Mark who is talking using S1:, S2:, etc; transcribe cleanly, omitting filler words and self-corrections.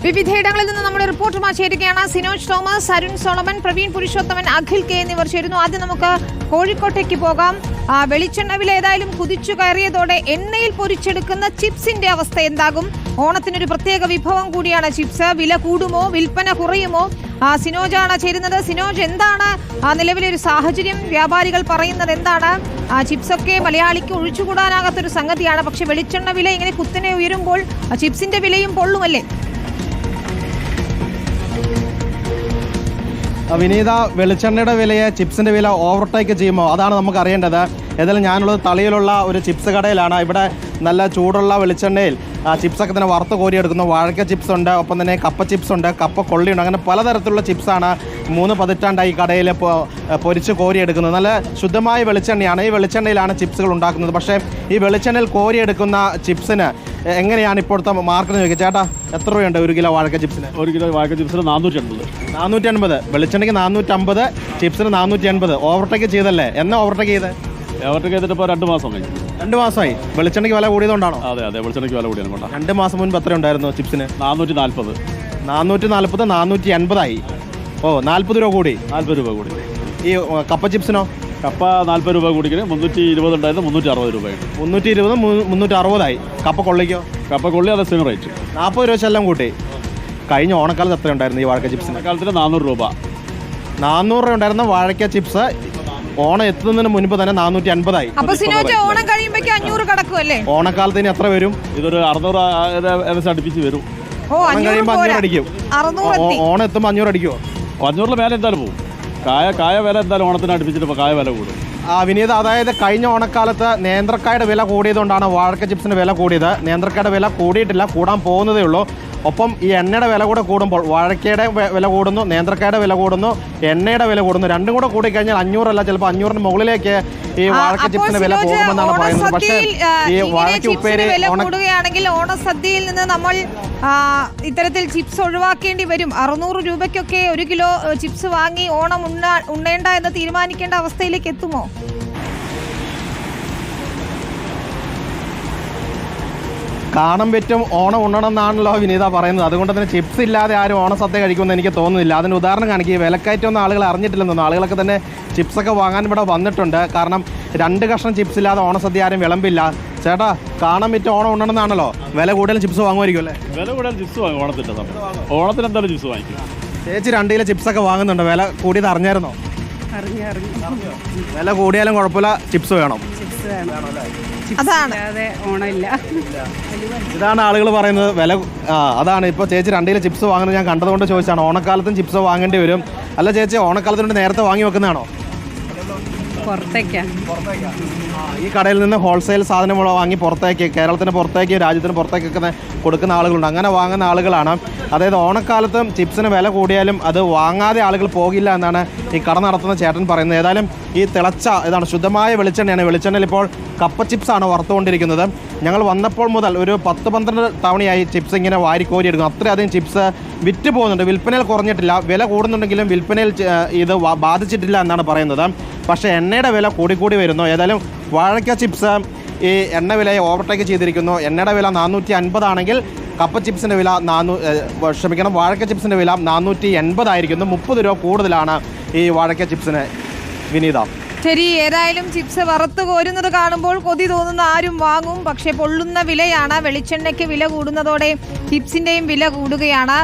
S1: വിവിധയിടങ്ങളിൽ നിന്ന് നമ്മുടെ റിപ്പോർട്ടുമായി ചേരുകയാണ് Sinoj Thomas, Arun Solomon, Praveen Purushothaman, Akhil K എന്നിവർ ചേരുന്നു. ആദ്യം നമുക്ക് കോഴിക്കോട്ടേക്ക് പോകാം. വെളിച്ചെണ്ണ വില ഏതായാലും കുതിച്ചു കയറിയതോടെ എണ്ണയിൽ പൊരിച്ചെടുക്കുന്ന ചിപ്സിന്റെ അവസ്ഥ എന്താകും? ഓണത്തിനൊരു പ്രത്യേക വിഭവം കൂടിയാണ് ചിപ്സ്. വില കൂടുമോ, വിൽപ്പന കുറയുമോ? സിനോജാണ് ചേരുന്നത്. സിനോജ്, എന്താണ് നിലവിലെ ഒരു സാഹചര്യം? വ്യാപാരികൾ പറയുന്നത് എന്താണ്? ചിപ്സൊക്കെ മലയാളിക്ക് ഒഴിച്ചുകൂടാനാകാത്തൊരു സംഗതിയാണ്. പക്ഷെ വെളിച്ചെണ്ണ വില ഇങ്ങനെ കുത്തനെ ഉയരുമ്പോൾ ചിപ്സിന്റെ വിലയും പൊള്ളുമല്ലേ?
S2: വിനീത, വെളിച്ചെണ്ണയുടെ വിലയെ ചിപ്സിൻ്റെ വില ഓവർടേക്ക് ചെയ്യുമോ? അതാണ് നമുക്ക് അറിയേണ്ടത്. ഏതായാലും ഞാനുള്ളത് തളിയിലുള്ള ഒരു ചിപ്സ് കടയിലാണ്. ഇവിടെ നല്ല ചൂടുള്ള വെളിച്ചെണ്ണയിൽ ചിപ്സൊക്കെ തന്നെ വറുത്ത് കോരിയെടുക്കുന്നു. വാഴക്ക ചിപ്സ് ഉണ്ട്, ഒപ്പം തന്നെ കപ്പ ചിപ്സ് ഉണ്ട്, കപ്പ കൊള്ളിയുണ്ട്. അങ്ങനെ പലതരത്തിലുള്ള ചിപ്സാണ് 3 പതിറ്റാണ്ടായി കടയിൽ പൊരിച്ച് കോരിയെടുക്കുന്നത്. നല്ല ശുദ്ധമായ വെളിച്ചെണ്ണയാണ്. ഈ വെളിച്ചെണ്ണയിലാണ് ചിപ്സുകൾ ഉണ്ടാക്കുന്നത്. പക്ഷേ ഈ വെളിച്ചെണ്ണയിൽ കോരിയെടുക്കുന്ന ചിപ്സിന് എങ്ങനെയാണ് ഇപ്പോഴത്തെ മാർക്കറ്റ് ചോദിക്കുക? ചേട്ടാ, എത്ര രൂപയുണ്ട് 1 കിലോ വാഴക്ക ചിപ്സിന്?
S3: 1 കിലോ വാഴക്ക ചിപ്സിന് 480.
S2: വെളിച്ചെണ്ണയ്ക്ക് 450, ചിപ്സിന് 480. ഓവർടേക്ക് ചെയ്തല്ലേ? എന്നാ ഓവർടേക്ക് ചെയ്ത്?
S3: ഓവർടേക്ക് ചെയ്തിട്ട് ഇപ്പോൾ 2 മാസം കഴിഞ്ഞു.
S2: 2 മാസമായി. വെളിച്ചെണ്ണയ്ക്ക് വില കൂടിയതുകൊണ്ടാണോ?
S3: അതെ, വെളിച്ചെണ്ണയ്ക്ക് വില കൂടിയാണ് കൊണ്ടാണ്.
S2: 2 മാസം മുൻപ് എത്ര ഉണ്ടായിരുന്നു ചിപ്സിന്?
S3: 440.
S2: 480 ഓ, 40 രൂപ കൂടി.
S3: 40 രൂപ കൂടി.
S2: ഈ കപ്പ ചിപ്സിനോ?
S3: കപ്പ 40 രൂപ കൂടിക്കണേ. 320 ഉണ്ടായിരുന്നു, 360 രൂപയാണ്.
S2: 320, 360. കപ്പ കൊള്ളിക്കോ?
S3: കപ്പ കൊള്ളി അത് സെയിം റേറ്റ്.
S2: 40 രൂപ എല്ലാം കൂട്ടി. കഴിഞ്ഞ ഓണക്കാലത്ത് എത്ര ഉണ്ടായിരുന്നു ഈ വാഴക്ക ചിപ്സിന്?
S3: കാലത്തിന് 400 രൂപ.
S2: 400 രൂപ ഉണ്ടായിരുന്ന വാഴക്ക ചിപ്സ് ഓണം എത്തുന്നതിന് മുൻപ് തന്നെ 450.
S1: ഓണം കഴിയുമ്പോഴേക്കും 500 കടക്കുമല്ലേ?
S2: ഓണക്കാലത്ത് ഇനി എത്ര വരും?
S3: ഇതൊരു 600 അടുപ്പിച്ച് വരും.
S2: ഓണം കഴിയുമ്പോൾ 500 അടിക്കും. ഓണം എത്തുമ്പോൾ 500 അടിക്കുമോ?
S3: 500 മേലെ എന്തായാലും പോകും. കായ വില എന്തായാലും ഓണത്തിന് അടുപ്പിച്ചിട്ട് കായ വില കൂടും.
S2: വിനീത, അതായത് കഴിഞ്ഞ ഓണക്കാലത്ത് നേന്ത്രക്കായുടെ വില കൂടിയതുകൊണ്ടാണ് വാഴക്ക ചിപ്സിന് വില കൂടിയത്. നേന്ത്രക്കായുടെ വില കൂടിയിട്ടില്ല, കൂടാൻ പോകുന്നതേ ഉള്ളൂ. ഒപ്പം ഈ എണ്ണയുടെ വില കൂടെ കൂടുമ്പോൾ വാഴക്കയുടെ വില കൂടുന്നു, നേന്ത്രക്കായുടെ വില കൂടുന്നു, എണ്ണയുടെ വില കൂടുന്നു. രണ്ടും കൂടെ കൂടിക്കഴിഞ്ഞാൽ 500 അല്ല, ചിലപ്പോൾ 500-ന് മുകളിലേക്ക് ഈ വാഴക്ക ചിപ്സിന് വില പോകുമെന്നാണ് പറയുന്നത്. പക്ഷേ ഈ വാഴക്ക ഉപ്പേരി
S1: കൂടുകയാണെങ്കിൽ ഓണസദ്യയിൽ നിന്ന് നമ്മൾ ഇത്തരത്തിൽ ചിപ്സ് ഒഴിവാക്കേണ്ടി വരും. 600 രൂപയ്ക്കൊക്കെ 1 കിലോ ചിപ്സ് വാങ്ങി ഓണം ഉണ്ണേണ്ട എന്ന് തീരുമാനിക്കേണ്ട അവസ്ഥയിലേക്ക് എത്തുമോ?
S2: കാണാൻ പറ്റും ഓണം ഉണ്ണണം എന്നാണല്ലോ വിനീത പറയുന്നത്. അതുകൊണ്ട് തന്നെ ചിപ്സ് ഇല്ലാതെ ആരും ഓണസദ്യ കഴിക്കുമെന്ന് എനിക്ക് തോന്നുന്നില്ല. അതിന് ഉദാഹരണം കാണിക്കുക, വിലക്കയറ്റമൊന്നും ആളുകൾ അറിഞ്ഞിട്ടില്ലെന്ന് തോന്നുന്നു. ആളുകളൊക്കെ തന്നെ ചിപ്സൊക്കെ വാങ്ങാൻ ഇവിടെ വന്നിട്ടുണ്ട്. കാരണം 2 കഷ്ണം ചിപ്സ് ഇല്ലാതെ ഓണസദ്യ ആരും വിളമ്പില്ല. ചേട്ടാ, കാണാൻ പറ്റും ഓണം ഉണ്ണണം എന്നാണല്ലോ. വില കൂടുതലും ചിപ്സ് വാങ്ങുമായിരിക്കും അല്ലേ?
S3: വില കൂടുതൽ ചിപ്സ് വാങ്ങും ഓണത്തിൻ്റെ സമയം. ഓണത്തിന് എന്തായാലും ചിപ്സ് വാങ്ങിക്കും.
S2: ചേച്ചി 2 കിലോ ചിപ്സൊക്കെ വാങ്ങുന്നുണ്ട്. വില കൂടിയത് അറിഞ്ഞായിരുന്നോ? വില കൂടിയാലും കുഴപ്പമില്ല, ചിപ്സ് വേണം. ഇതാണ് ആളുകൾ പറയുന്നത്. വില അതാണ്. ഇപ്പോൾ ചേച്ചി 2 കിലോ ചിപ്സ് വാങ്ങുന്നത് ഞാൻ കണ്ടതുകൊണ്ട് ചോദിച്ചാണ്. ഓണക്കാലത്തും ചിപ്സ് വാങ്ങേണ്ടി വരും. അല്ല ചേച്ചി, ഓണക്കാലത്തിന് നേരത്തെ വാങ്ങി വെക്കുന്നതാണോ? ഈ കടയിൽ നിന്ന് ഹോൾസെയിൽ സാധനങ്ങൾ വാങ്ങി പുറത്തേക്ക്, കേരളത്തിന് പുറത്തേക്ക്, രാജ്യത്തിന് പുറത്തേക്കൊക്കെ കൊടുക്കുന്ന ആളുകളുണ്ട്. അങ്ങനെ വാങ്ങുന്ന ആളുകളാണ്. അതായത് ഓണക്കാലത്തും ചിപ്സിന് വില കൂടിയാലും അത് വാങ്ങാതെ ആളുകൾ പോകില്ല എന്നാണ് ഈ കട നടത്തുന്ന ചേട്ടൻ പറയുന്നത്. ഏതായാലും ഈ തിളച്ച ഇതാണ് ശുദ്ധമായ വെളിച്ചെണ്ണയാണ്. വെളിച്ചെണ്ണയിൽ ഇപ്പോൾ കപ്പ ചിപ്സാണ് വറുത്തുകൊണ്ടിരിക്കുന്നത്. ഞങ്ങൾ വന്നപ്പോൾ മുതൽ ഒരു 10-12 തവണയായി ചിപ്സ് ഇങ്ങനെ വാരിക്കോരി എടുക്കും. അത്രയധികം ചിപ്സ് വിറ്റ് പോകുന്നുണ്ട്. വിൽപ്പനയിൽ കുറഞ്ഞിട്ടില്ല. വില കൂടുന്നുണ്ടെങ്കിലും വിൽപ്പനയിൽ ഇത് ബാധിച്ചിട്ടില്ല എന്നാണ് പറയുന്നത്. പക്ഷേ എണ്ണയുടെ വില കൂടിക്കൂടി വരുന്നു. ഏതായാലും വാഴക്ക ചിപ്സ് ഈ എണ്ണ വിലയെ ഓവർടേക്ക് ചെയ്തിരിക്കുന്നു. എണ്ണയുടെ വില 450 ആണെങ്കിൽ കപ്പ ചിപ്സിൻ്റെ വില വാഴക്ക ചിപ്സിൻ്റെ വില 480 ആയിരിക്കുന്നു. 30 രൂപ കൂടുതലാണ് ഈ വാഴക്ക ചിപ്സിന്. വിനീത,
S1: ശരി, ഏതായാലും ചിപ്സ് വറുത്ത് കോരുന്നത് കാണുമ്പോൾ കൊതി തോന്നുന്ന ആരും വാങ്ങും. പക്ഷെ പൊള്ളുന്ന വിലയാണ്. വെളിച്ചെണ്ണയ്ക്ക് വില കൂടുന്നതോടെ ചിപ്സിന്റെയും വില കൂടുകയാണ്.